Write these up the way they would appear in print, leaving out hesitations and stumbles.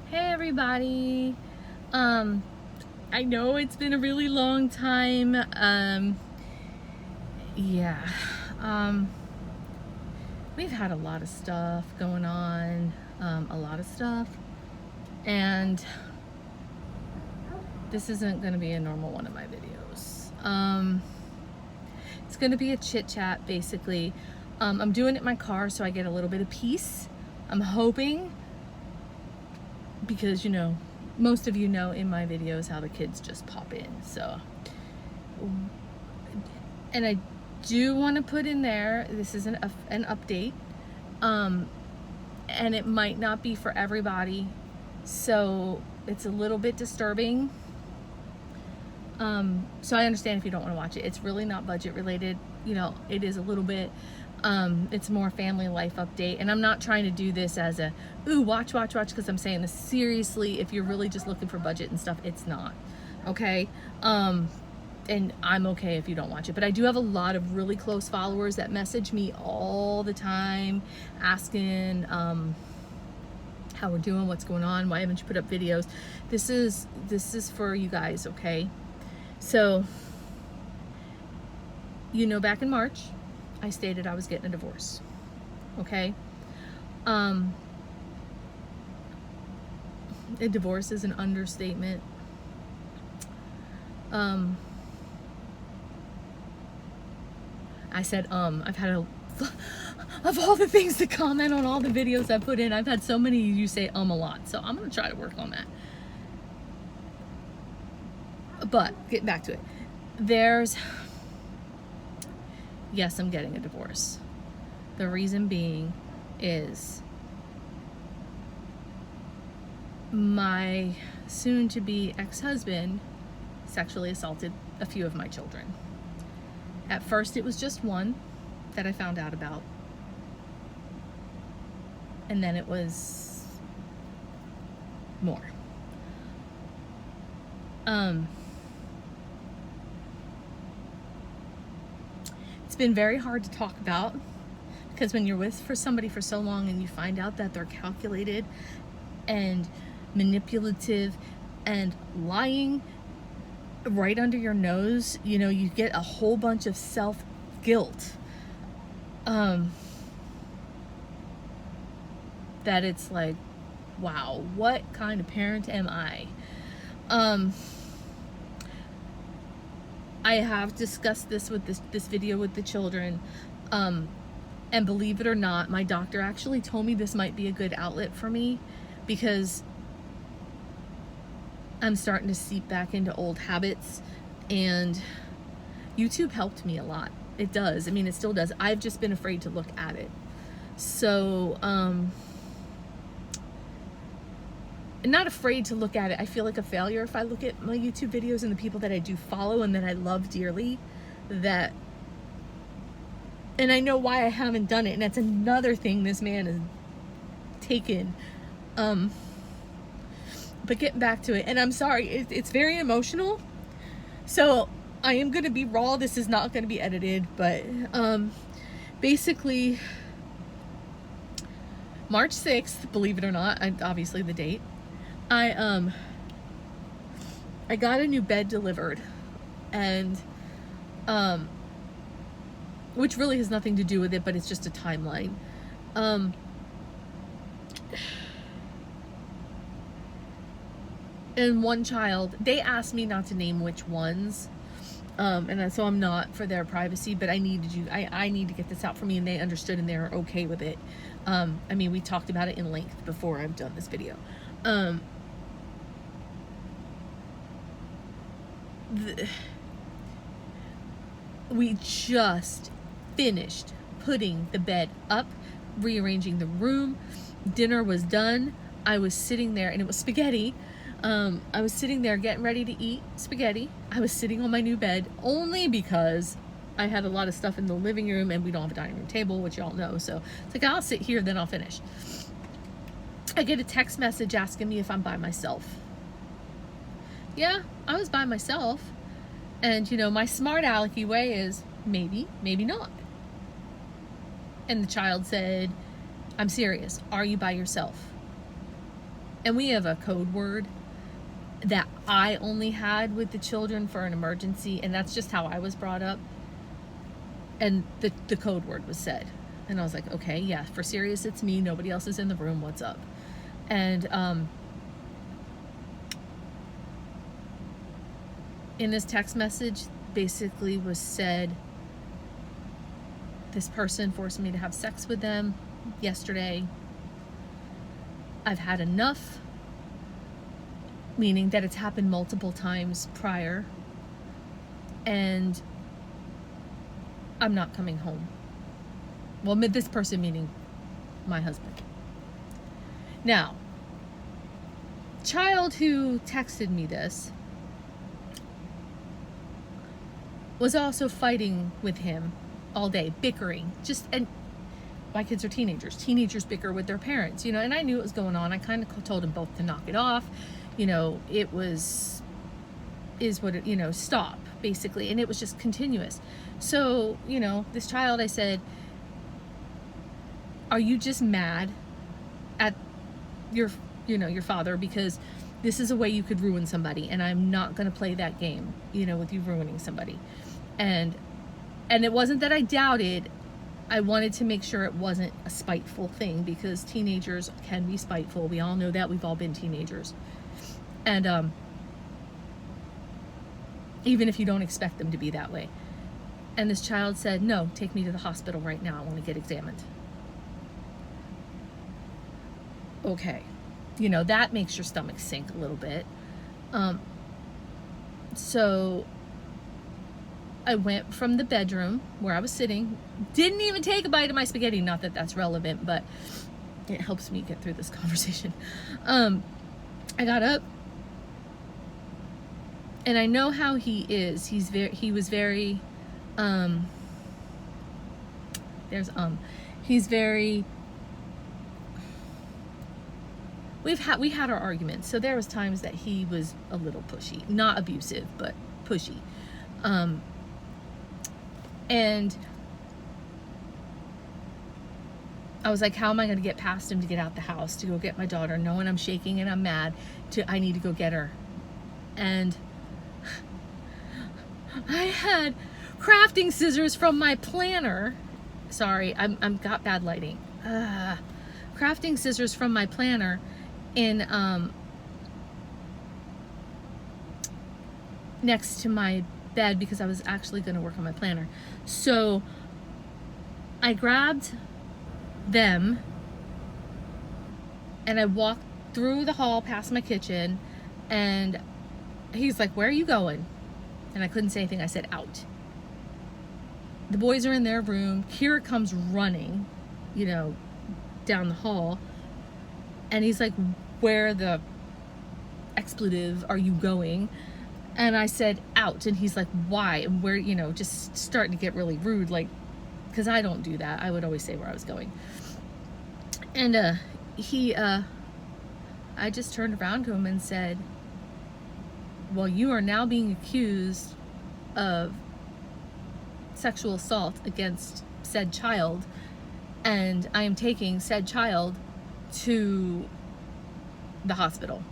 Hey everybody. I know it's been a really long time. Yeah. We've had a lot of stuff going on. A lot of stuff. And this isn't going to be a normal one of my videos. It's going to be a chit chat basically. I'm doing it in my car so I get a little bit of peace. I'm hoping, because most of you know in my videos how the kids just pop in, so, and I do want to put in there, this is an update, and it might not be for everybody, so it's a little bit disturbing, so I understand if you don't want to watch it. It's really not budget related, it is a little bit, it's more family life update, and I'm not trying to do this as a watch, because I'm saying this seriously. If you're really just looking for budget and stuff, it's not okay. And I'm okay if you don't watch it, but I do have a lot of really close followers that message me all the time asking how we're doing, what's going on, why haven't you put up videos. This is for you guys, okay? So back in March I stated I was getting a divorce, okay? A divorce is an understatement. I said I've had of all the things to comment on all the videos I put in, I've had so many you say a lot, so I'm gonna try to work on that. But getting back to it, yes, I'm getting a divorce. The reason being is my soon-to-be ex-husband sexually assaulted a few of my children. At first it was just one that I found out about, and then it was more. It's been very hard to talk about, because when you're with somebody for so long and you find out that they're calculated and manipulative and lying right under your nose, you get a whole bunch of self-guilt, that it's like, wow, what kind of parent am I? I have discussed this with this video with the children, and believe it or not, my doctor actually told me this might be a good outlet for me, because I'm starting to seep back into old habits, and YouTube helped me a lot. It does. I mean, it still does. I've just been afraid to look at it. So, not afraid to look at it. I feel like a failure if I look at my YouTube videos and the people that I do follow and that I love dearly, and I know why I haven't done it, and that's another thing this man has taken. But getting back to it, and I'm sorry, it's very emotional, so I am going to be raw. This is not going to be edited, but basically March 6th, believe it or not, obviously the date, I got a new bed delivered, and which really has nothing to do with it, but it's just a timeline. And one child, they asked me not to name which ones, and so I'm not, for their privacy, but I need to get this out for me, and they understood and they're okay with it. I mean, we talked about it in length before I've done this video. We just finished putting the bed up, rearranging the room. Dinner was done. I was sitting there, and it was spaghetti. I was sitting there getting ready to eat spaghetti. I was sitting on my new bed only because I had a lot of stuff in the living room, and we don't have a dining room table, which y'all know. So it's like, I'll sit here, then I'll finish. I get a text message asking me if I'm by myself. Yeah, I was by myself. And, my smart alecky way is maybe, maybe not. And the child said, I'm serious. Are you by yourself? And we have a code word that I only had with the children for an emergency, and that's just how I was brought up. And the code word was said. And I was like, okay, yeah, for serious, it's me. Nobody else is in the room. What's up? And in this text message, basically was said, this person forced me to have sex with them yesterday. I've had enough, meaning that it's happened multiple times prior, and I'm not coming home. Well, this person meaning my husband. Now, child who texted me this was also fighting with him all day, bickering. And my kids are teenagers. Teenagers bicker with their parents, you know, and I knew what was going on. I kind of told them both to knock it off. You know, stop, basically. And it was just continuous. So, you know, this child, I said, are you just mad at your father because this is a way you could ruin somebody, and I'm not going to play that game, you know, with you ruining somebody. And it wasn't that I doubted. I wanted to make sure it wasn't a spiteful thing, because teenagers can be spiteful. We all know that. We've all been teenagers. And even if you don't expect them to be that way. And this child said, no, take me to the hospital right now. I want to get examined. Okay. You know, that makes your stomach sink a little bit. So I went from the bedroom where I was sitting, didn't even take a bite of my spaghetti. Not that that's relevant, but it helps me get through this conversation. I got up, and I know how he is. He was very, he's very, we had our arguments. So there was times that he was a little pushy, not abusive, but pushy. And I was like, how am I going to get past him to get out the house, to go get my daughter, knowing I'm shaking and I'm mad, I need to go get her. And I had crafting scissors from my planner. Sorry, I'm got bad lighting. Crafting scissors from my planner in next to my bed, because I was actually going to work on my planner. So I grabbed them and I walked through the hall past my kitchen, and he's like, where are you going? And I couldn't say anything. I said, out. The boys are in their room. Kira comes running, you know, down the hall, and he's like, where the expletive are you going? And I said, out. And he's like, why? And where, you know, just starting to get really rude, like, because I don't do that. I would always say where I was going. And I just turned around to him and said, well, you are now being accused of sexual assault against said child, and I am taking said child to the hospital.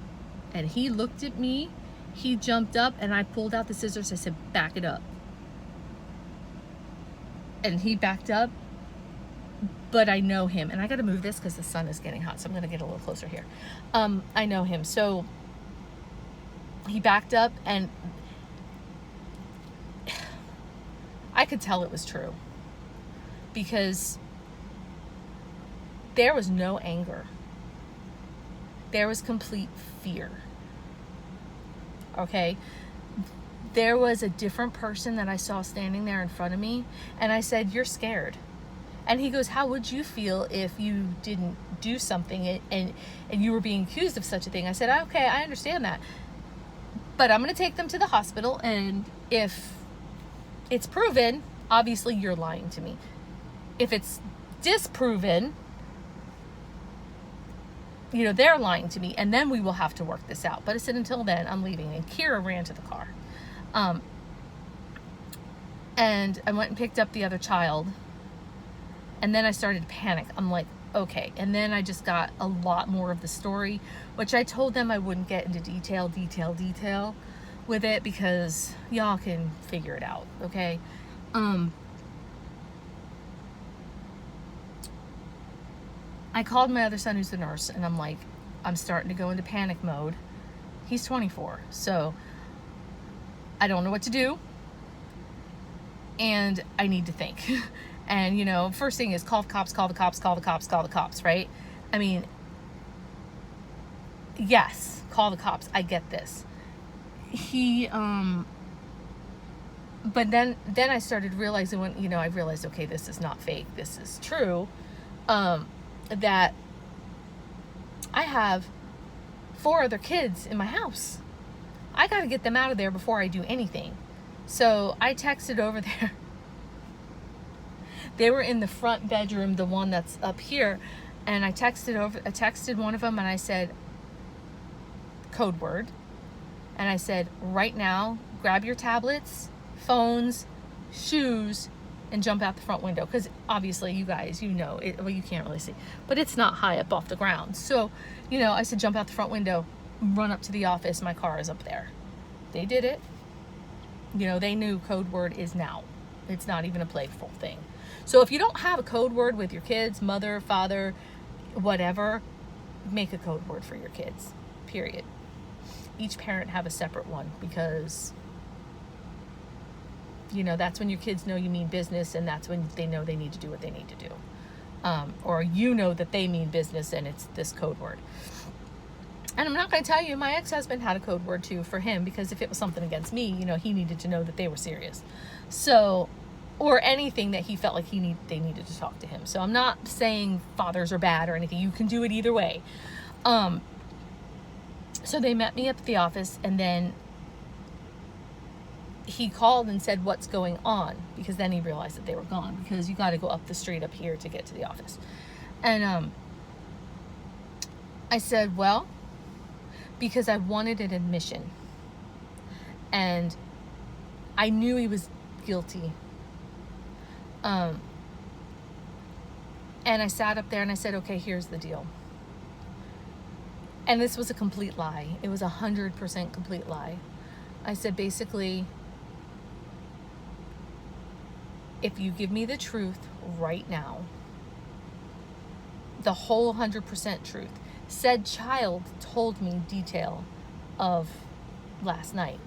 And he looked at me. He jumped up, and I pulled out the scissors. I said, back it up. And he backed up, but I know him. And I got to move this because the sun is getting hot, so I'm going to get a little closer here. I know him. So he backed up, and I could tell it was true, because there was no anger. There was complete fear. Okay, there was a different person that I saw standing there in front of me, and I said, you're scared. And he goes, how would you feel if you didn't do something and you were being accused of such a thing? I said, okay, I understand that, but I'm going to take them to the hospital, and if it's proven, obviously you're lying to me. If it's disproven, you know, they're lying to me, and then we will have to work this out. But I said, until then, I'm leaving. And Kira ran to the car. And I went and picked up the other child. And then I started to panic. I'm like, okay. And then I just got a lot more of the story, which I told them I wouldn't get into detail with it because y'all can figure it out, okay? I called my other son who's a nurse, and I'm like, I'm starting to go into panic mode. He's 24, so I don't know what to do, and I need to think. And, you know, first thing is call the cops, right? I mean, yes, call the cops. I get this. But then I started realizing when, you know, I realized, okay, this is not fake. This is true. That I have 4 other kids in my house. I got to get them out of there before I do anything. So I texted over there. They were in the front bedroom, the one that's up here, and I texted one of them, and I said, code word, and I said, right now, grab your tablets, phones, shoes, and jump out the front window. Because obviously, you guys, you know, well, you can't really see, but it's not high up off the ground. So, you know, I said, jump out the front window, run up to the office, my car is up there. They did it. You know, they knew code word is now. It's not even a playful thing. So if you don't have a code word with your kids, mother, father, whatever, make a code word for your kids, period. Each parent have a separate one because, you know, that's when your kids know you mean business, and that's when they know they need to do what they need to do. Or you know that they mean business, and it's this code word. And I'm not going to tell you, my ex-husband had a code word too for him, because if it was something against me, you know, he needed to know that they were serious. So, or anything that he felt like they needed to talk to him. So I'm not saying fathers are bad or anything. You can do it either way. So they met me up at the office, and then he called and said, what's going on? Because then he realized that they were gone, because you got to go up the street up here to get to the office. And I said, well, because I wanted an admission, and I knew he was guilty. And I sat up there and I said, okay, here's the deal. And this was a complete lie. It was 100% complete lie. I said, basically, if you give me the truth right now, the whole 100% truth, said child told me detail of last night.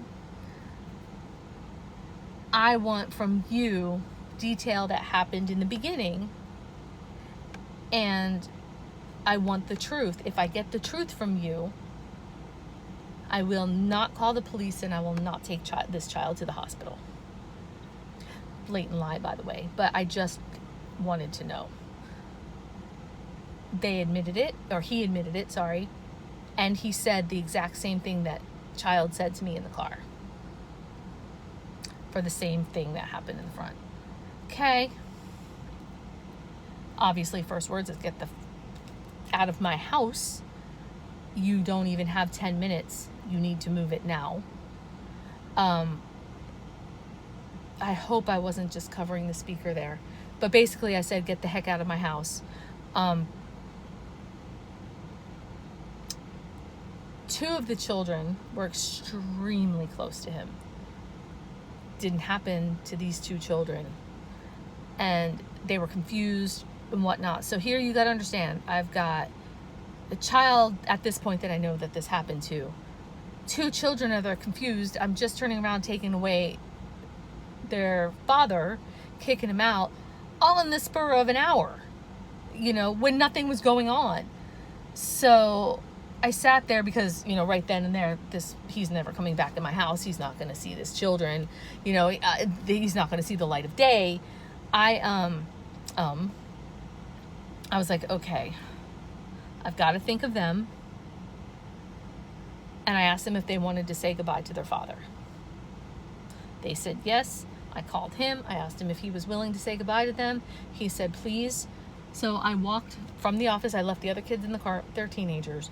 I want from you detail that happened in the beginning, and I want the truth. If I get the truth from you, I will not call the police, and I will not take this child to the hospital. Blatant lie, by the way, but I just wanted to know. They admitted it, or he admitted it, sorry, and he said the exact same thing that child said to me in the car for the same thing that happened in the front. Okay. Obviously, first words is get the out of my house. You don't even have 10 minutes. You need to move it now. I hope I wasn't just covering the speaker there. But basically, I said, get the heck out of my house. 2 of the children were extremely close to him. Didn't happen to these 2 children. And they were confused and whatnot. So here you got to understand, I've got a child at this point that I know that this happened to. 2 children that are confused. I'm just turning around, taking away their father, kicking him out, all in the spur of an hour, you know, when nothing was going on. So I sat there because, you know, right then and there, he's never coming back to my house. He's not going to see his children, you know, he's not going to see the light of day. I was like, okay, I've got to think of them. And I asked them if they wanted to say goodbye to their father. They said yes. I called him. I asked him if he was willing to say goodbye to them. He said, please. So I walked from the office. I left the other kids in the car. They're teenagers.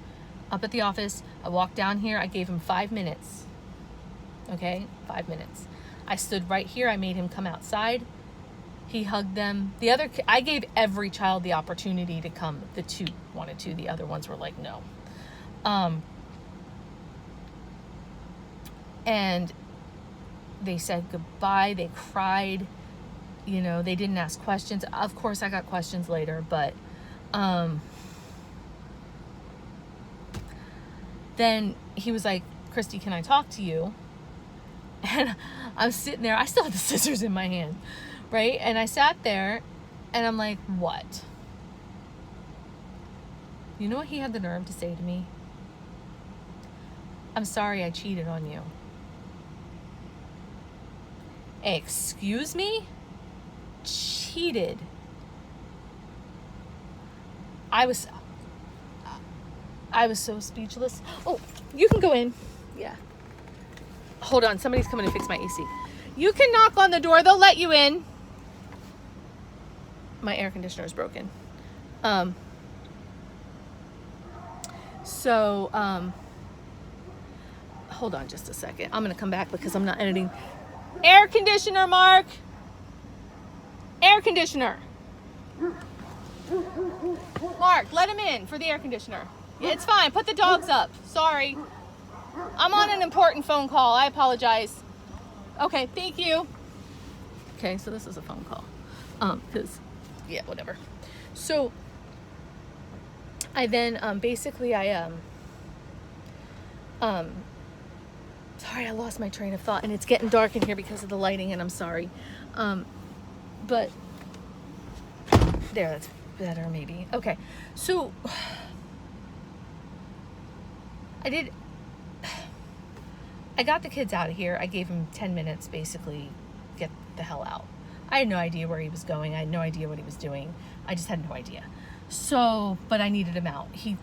Up at the office. I walked down here. I gave him 5 minutes. Okay? 5 minutes. I stood right here. I made him come outside. He hugged them. I gave every child the opportunity to come. The 2 wanted to. The other ones were like, no. And they said goodbye. They cried. You know, they didn't ask questions. Of course, I got questions later, but then he was like, Kristi, can I talk to you? And I was sitting there. I still had the scissors in my hand, right? And I sat there, and I'm like, what? You know what he had the nerve to say to me? I'm sorry I cheated on you. Excuse me? Cheated. I was so speechless. Oh, you can go in. Yeah. Hold on, somebody's coming to fix my AC. You can knock on the door, they'll let you in. My air conditioner is broken. Hold on just a second. I'm gonna come back because I'm not editing. Air conditioner, Mark. Air conditioner. Mark, let him in for the air conditioner. Yeah, it's fine. Put the dogs up. Sorry. I'm on an important phone call. I apologize. Okay, thank you. Okay, so this is a phone call. Because, yeah, whatever. So, I then, sorry, I lost my train of thought, and it's getting dark in here because of the lighting, and I'm sorry. But, there, that's better, maybe. Okay, so, I got the kids out of here. I gave him 10 minutes, basically, get the hell out. I had no idea where he was going. I had no idea what he was doing. I just had no idea. So, but I needed him out. He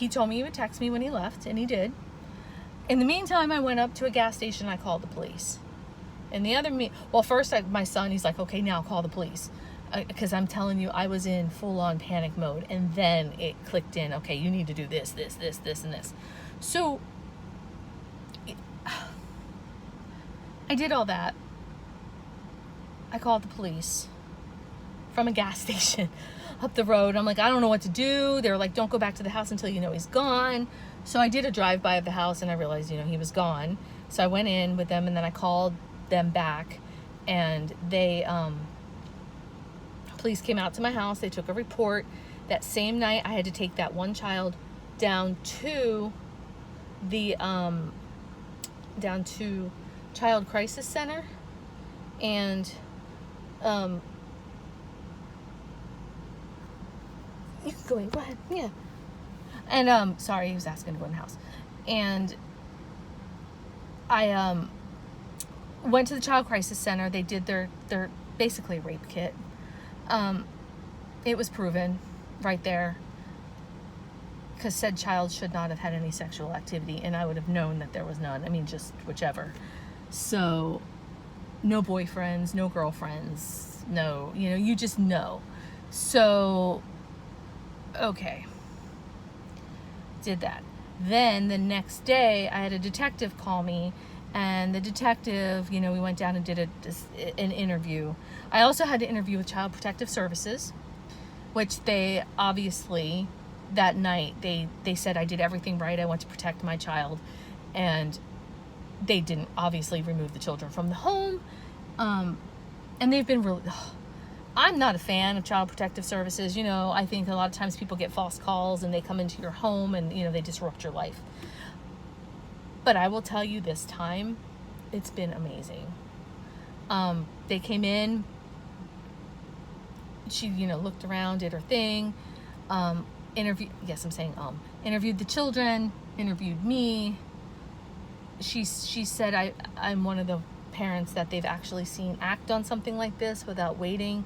told me he would text me when he left, and he did. In the meantime, I went up to a gas station. I called the police. And first, my son, he's like, okay, now call the police. Because I'm telling you, I was in full-on panic mode. And then it clicked in, okay, you need to do this, this, this, this, and this. So, I did all that. I called the police from a gas station up the road. I'm like, I don't know what to do. They were like, don't go back to the house until you know he's gone. So I did a drive-by of the house, and I realized, he was gone. So I went in with them, and then I called them back, and police came out to my house. They took a report. That same night, I had to take that one child down to the Child Crisis Center, and you can go in, go ahead, yeah. And sorry, he was asking to go in the house. And I went to the Child Crisis Center. They did their basically rape kit. It was proven right there, because said child should not have had any sexual activity, and I would have known that there was none. I mean, just whichever. So, no boyfriends, no girlfriends, no, you just know. So, okay. Did that. Then the next day, I had a detective call me, and the detective, we went down and did an interview. I also had to interview with Child Protective Services, which they obviously, that night, they said I did everything right. I went to protect my child, and they didn't obviously remove the children from the home. And they've been really, I'm not a fan of Child Protective Services. I think a lot of times people get false calls, and they come into your home, and, they disrupt your life. But I will tell you, this time, it's been amazing. They came in, she, looked around, did her thing, interviewed the children, interviewed me. She said I'm one of the parents that they've actually seen act on something like this without waiting,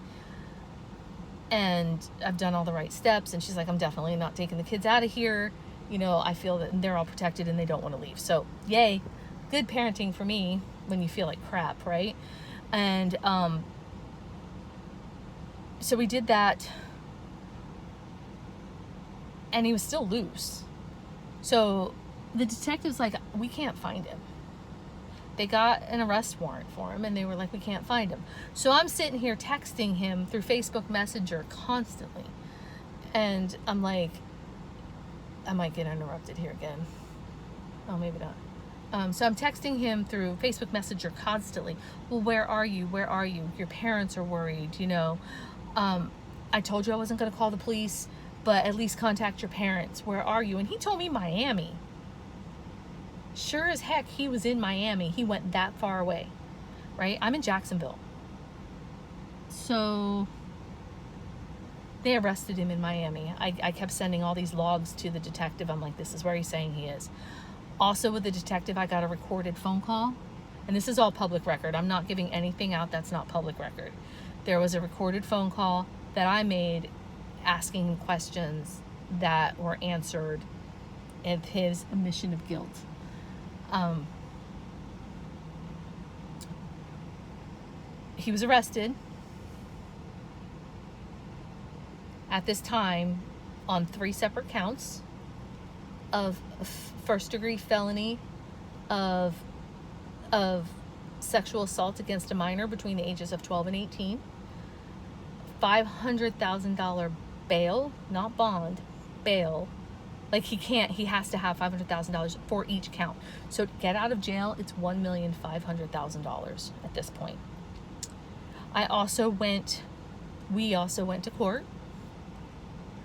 and I've done all the right steps. And she's like, I'm definitely not taking the kids out of here. I feel that they're all protected and they don't want to leave. So yay, good parenting for me when you feel like crap, right? And so we did that, and he was still loose. So the detective's like, we can't find him. They got an arrest warrant for him, and they were like, we can't find him. So I'm sitting here texting him through Facebook Messenger constantly. And I'm like, I might get interrupted here again. Oh, maybe not. So I'm texting him through Facebook Messenger constantly. Well, where are you? Where are you? Your parents are worried, you know. I told you I wasn't going to call the police, but at least contact your parents. Where are you? And he told me Miami. Sure as heck, he was in Miami. He went that far away, right? I'm in Jacksonville. So they arrested him in Miami. I kept sending all these logs to the detective. I'm like, this is where he's saying he is. Also with the detective, I got a recorded phone call. And this is all public record. I'm not giving anything out that's not public record. There was a recorded phone call that I made asking questions that were answered in his admission of guilt. He was arrested at this time on 3 separate counts of first-degree felony of sexual assault against a minor between the ages of 12 and 18, $500,000 bail, not bond, bail. Like he has to have $500,000 for each count. So to get out of jail, it's $1,500,000 at this point. We also went to court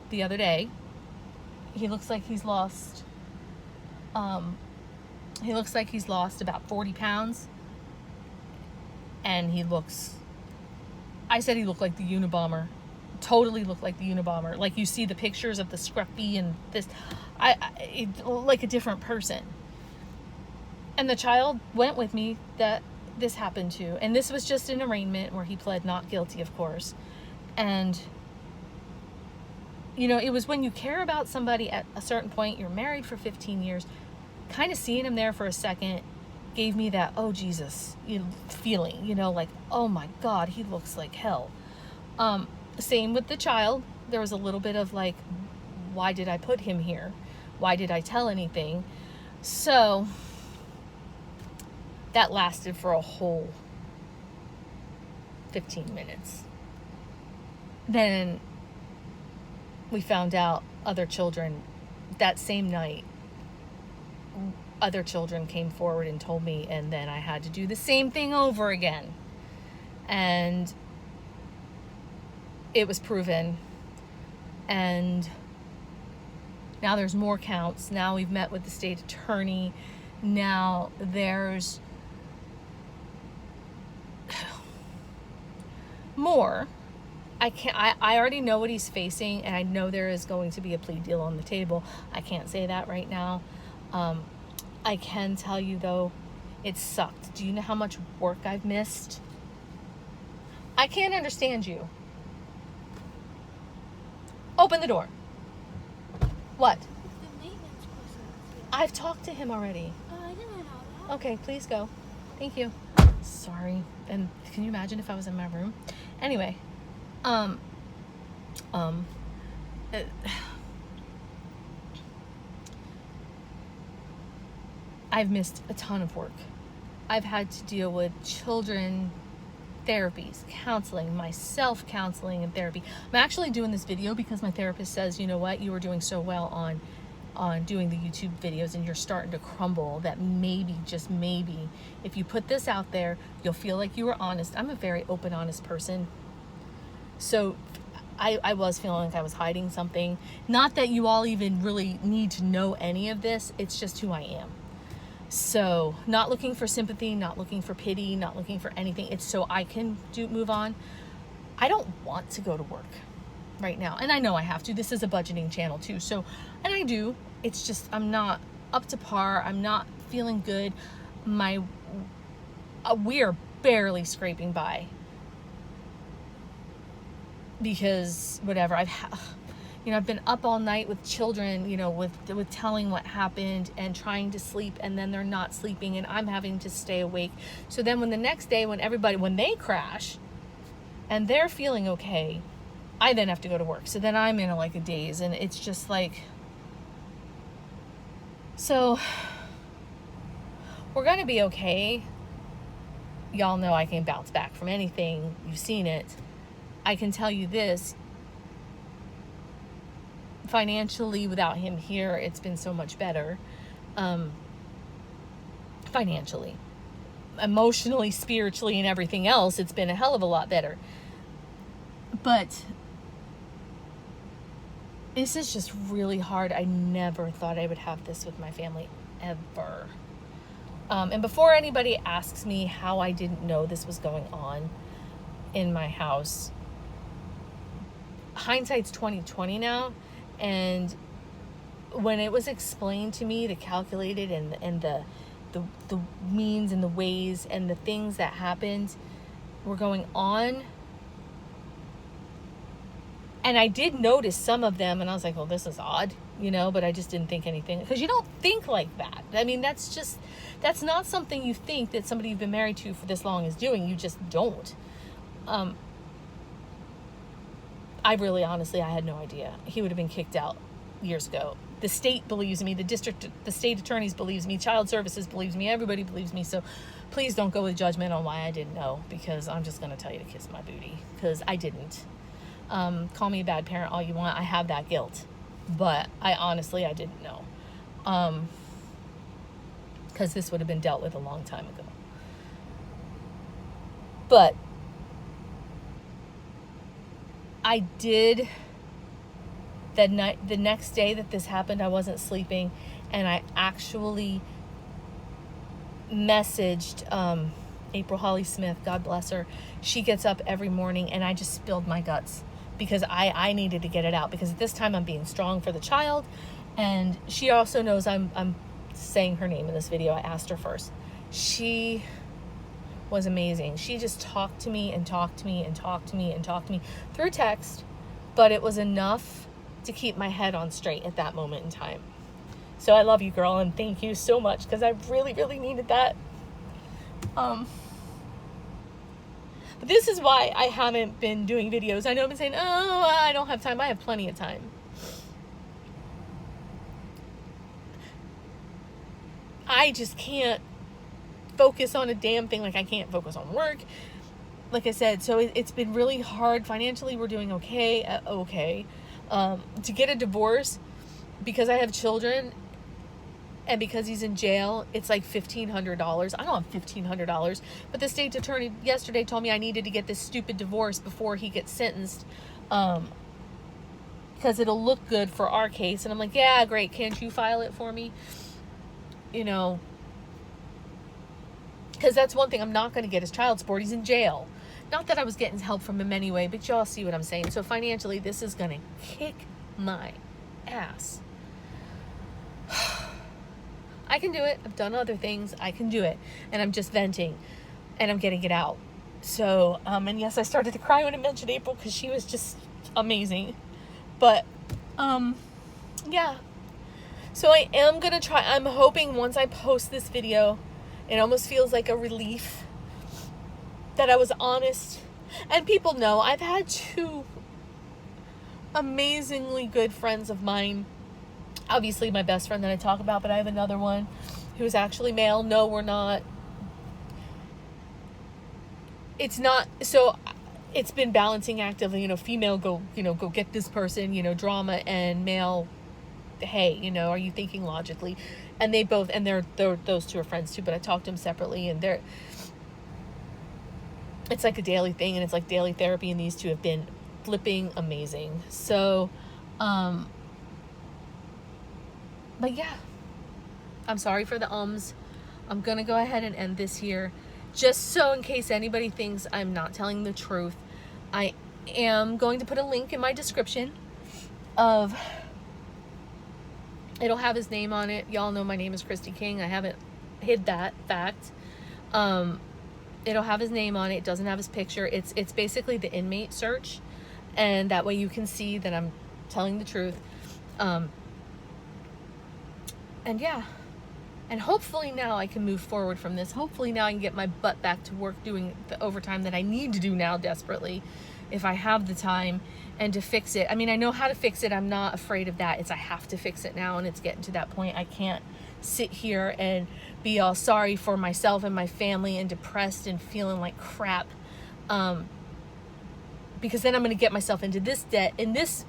the other day. He looks like he's lost about 40 pounds. And I said he looked like the Unabomber. Totally looked like the Unabomber. Like you see the pictures of the scruffy and this, like a different person. And the child went with me that this happened to. And this was just an arraignment where he pled not guilty, of course. And, you know, it was when you care about somebody at a certain point, you're married for 15 years, kind of seeing him there for a second gave me that, oh, Jesus, feeling, you know, like, oh my God, he looks like hell. Same with the child. There was a little bit of like, why did I put him here? Why did I tell anything? So that lasted for a whole 15 minutes. Then we found out other children that same night. Other children came forward and told me, and then I had to do the same thing over again. And it was proven. And now there's more counts. Now we've met with the state attorney. Now there's more. I already know what he's facing, and I know there is going to be a plea deal on the table. I can't say that right now. I can tell you though, it sucked. Do you know how much work I've missed? I can't understand you. Open the door. What? The maintenance person. I've talked to him already. Oh, I didn't know that. Okay, please go. Thank you. Sorry. And can you imagine if I was in my room? Anyway, I've missed a ton of work. I've had to deal with children therapies, counseling, myself counseling and therapy. I'm actually doing this video because my therapist says, you know what, you were doing so well on doing the YouTube videos and you're starting to crumble, that maybe, just maybe, if you put this out there, you'll feel like you were honest. I'm a very open, honest person. So I was feeling like I was hiding something. Not that you all even really need to know any of this. It's just who I am. So not looking for sympathy, not looking for pity, not looking for anything. It's so I can move on. I don't want to go to work right now. And I know I have to. This is a budgeting channel too. So, and I do. It's just, I'm not up to par. I'm not feeling good. We are barely scraping by. Because whatever, I've been up all night with children, with telling what happened and trying to sleep, and then they're not sleeping and I'm having to stay awake. So then when the next day, when they crash and they're feeling okay, I then have to go to work. So then I'm in a daze, and it's just like, so we're going to be okay. y'all know I can bounce back from anything. You've seen it. I can tell you this. Financially, without him here, it's been so much better. Financially. Emotionally, spiritually, and everything else, it's been a hell of a lot better. But this is just really hard. I never thought I would have this with my family, ever. And before anybody asks me how I didn't know this was going on in my house, hindsight's 20/20 now. And when it was explained to me, the calculated and the means and the ways and the things that happened were going on, and I did notice some of them, and I was like, well, this is odd, but I just didn't think anything, because you don't think like that. I mean, that's not something you think that somebody you've been married to for this long is doing. You just don't. I really, honestly, I had no idea. He would have been kicked out years ago. The state believes me. The state attorneys believes me. Child services believes me. Everybody believes me. So please don't go with judgment on why I didn't know, because I'm just going to tell you to kiss my booty, because I didn't. Call me a bad parent all you want. I have that guilt, but I didn't know. Because this would have been dealt with a long time ago. But I did, the next day that this happened, I wasn't sleeping, and I actually messaged April Holly Smith, God bless her. She gets up every morning, and I just spilled my guts, because I needed to get it out, because at this time I'm being strong for the child, and she also knows I'm saying her name in this video. I asked her first. She was amazing. She just talked to me and talked to me and talked to me and talked to me through text, but it was enough to keep my head on straight at that moment in time. So I love you, girl, and thank you so much, because I really, really needed that. But this is why I haven't been doing videos. I know I've been saying, oh, I don't have time. I have plenty of time. I just can't focus on a damn thing. Like, I can't focus on work. Like I said, so it's been really hard. Financially, we're doing okay. To get a divorce, because I have children, and because he's in jail, it's like $1,500. I don't have $1,500, but the state attorney yesterday told me I needed to get this stupid divorce before he gets sentenced, because it'll look good for our case. And I'm like, yeah, great. Can't you file it for me? Because that's one thing I'm not going to get is child support. He's in jail. Not that I was getting help from him anyway, but y'all see what I'm saying. So financially, this is going to kick my ass. I can do it. I've done other things. I can do it. And I'm just venting. And I'm getting it out. So, and yes, I started to cry when I mentioned April, because she was just amazing. But, yeah. So I am going to try. I'm hoping once I post this video, it almost feels like a relief that I was honest. And people know I've had 2 amazingly good friends of mine. Obviously my best friend that I talk about, but I have another one who's actually male. No, we're not. It's not. So it's been balancing act of, female go get this person, drama, and male, hey, are you thinking logically? And they both, and they're those 2 are friends too, but I talked to them separately, and it's like a daily thing, and it's like daily therapy, and these 2 have been flipping amazing. So, but yeah, I'm sorry for the ums. I'm going to go ahead and end this here, just so in case anybody thinks I'm not telling the truth. I am going to put a link in my description of, it'll have his name on it. Y'all know my name is Kristi King. I haven't hid that fact. It'll have his name on it. It doesn't have his picture. It's basically the inmate search, and that way you can see that I'm telling the truth. And yeah, and hopefully now I can move forward from this. Hopefully now I can get my butt back to work doing the overtime that I need to do now desperately, if I have the time and to fix it. I mean, I know how to fix it. I'm not afraid of that. It's I have to fix it now, and it's getting to that point. I can't sit here and be all sorry for myself and my family and depressed and feeling like crap, because then I'm going to get myself into this debt in this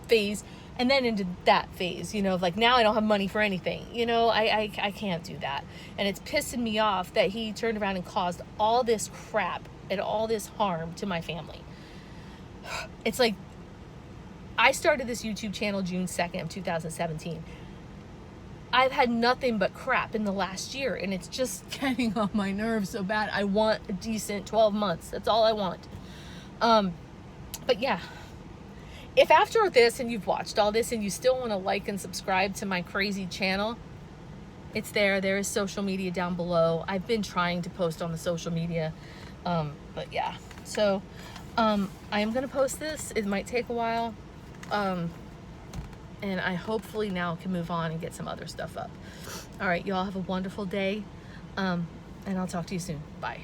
phase and then into that phase, you know, like now I don't have money for anything, you know. I can't do that. And it's pissing me off that he turned around and caused all this crap and all this harm to my family. It's like, I started this YouTube channel June 2nd of 2017. I've had nothing but crap in the last year, and it's just getting on my nerves so bad. I want a decent 12 months. That's all I want. But yeah, if after this and you've watched all this and you still want to like and subscribe to my crazy channel, it's there. There is social media down below. I've been trying to post on the social media. But yeah, so I am going to post this. It might take a while. And I hopefully now can move on and get some other stuff up. All right, y'all have a wonderful day. And I'll talk to you soon. Bye.